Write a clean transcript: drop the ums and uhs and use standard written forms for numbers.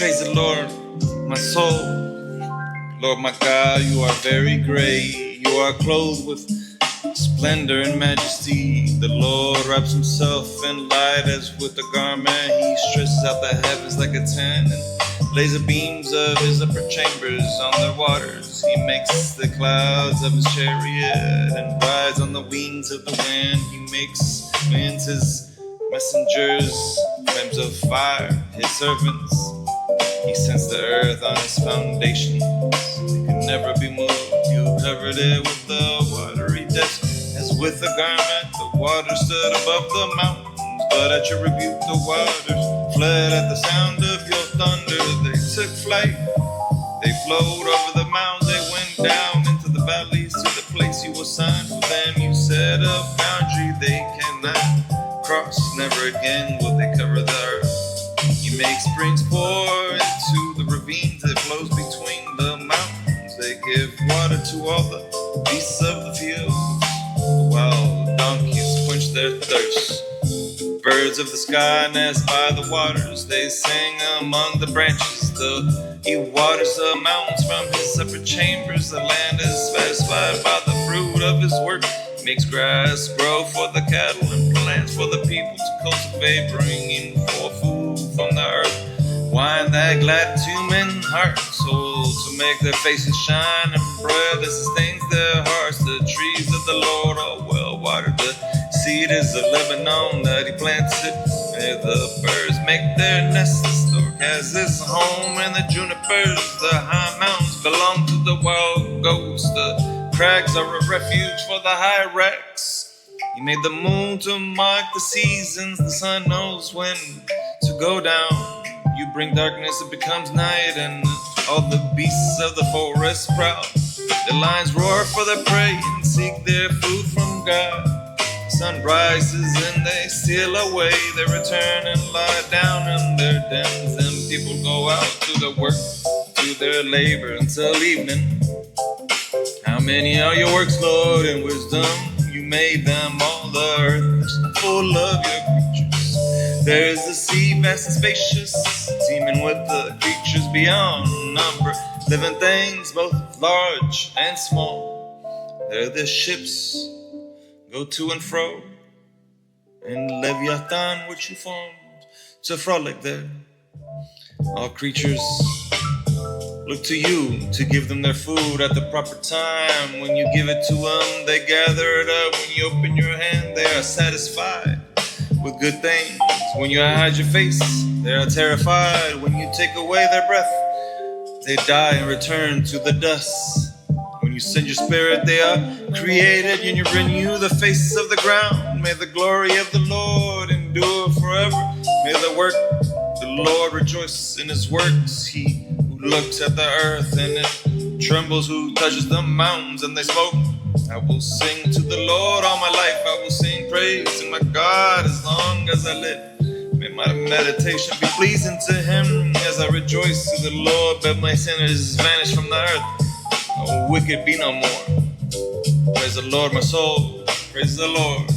Praise the Lord, my soul. Lord my God, you are very great. You are clothed with splendor and majesty. The Lord wraps himself in light as with a garment. He stretches out the heavens like a tent and lays the beams of his upper chambers on the waters. He makes the clouds of his chariot and rides on the wings of the wind. He makes winds his messengers, flames of fire his servants. He sends the earth on its foundations. It can never be moved. You covered it with the watery depths. As with a garment, the water stood above the mountains. But at your rebuke, the waters fled at the sound of your thunder. They took flight. They flowed over the mountains. They went down into the valleys to the place you assigned for them. You set a boundary they cannot cross. Never again will they cover the earth. You make springs pour into the ravines. It flows between the mountains. They give water to all the beasts of the field. The wild donkeys quench their thirst. Birds of the sky nest by the waters. They sing among the branches. He waters the mountains from his upper chambers. The land is satisfied by the fruit of his work. He makes grass grow for the cattle and plants for the people to cultivate, bringing forth food from the earth. Wine that gladdens human hearts, so to make their faces shine, and bread that sustains their hearts. The trees of the Lord are well watered. The seed is of Lebanon that he planted. Where the birds make their nests. The stork has his home in the junipers. The high mountains belong to the wild goats. The crags are a refuge for the hyrax. He made the moon to mark the seasons. The sun knows when to go down. You bring darkness, it becomes night, and all the beasts of the forest prowl. The lions roar for their prey and seek their food from God. The sun rises and they steal away. They return and lie down in their dens. And people go out to their work, to their labor until evening. How many are your works, Lord, in wisdom? You made them all. The earth is full of your creatures. There is the sea vast and spacious, teeming with the creatures beyond number, living things both large and small. There the ships go to and fro, and Leviathan which you formed to frolic there. All creatures look to you to give them their food at the proper time. When you give it to them, they gather it up. When you open your hand, they are satisfied with good things. When you hide your face, they are terrified. When you take away their breath, they die and return to the dust. When you send your spirit, they are created, and you renew the face of the ground. May the glory of the Lord endure forever. May the Lord rejoice in his works. He who looks at the earth and it trembles, who touches the mountains and they smoke. I will sing to the Lord all my life. I will sing praise to my God as long as I live. May my meditation be pleasing to him as I rejoice to the Lord. But my sinners vanish from the earth. No wicked be no more. Praise the Lord, my soul. Praise the Lord.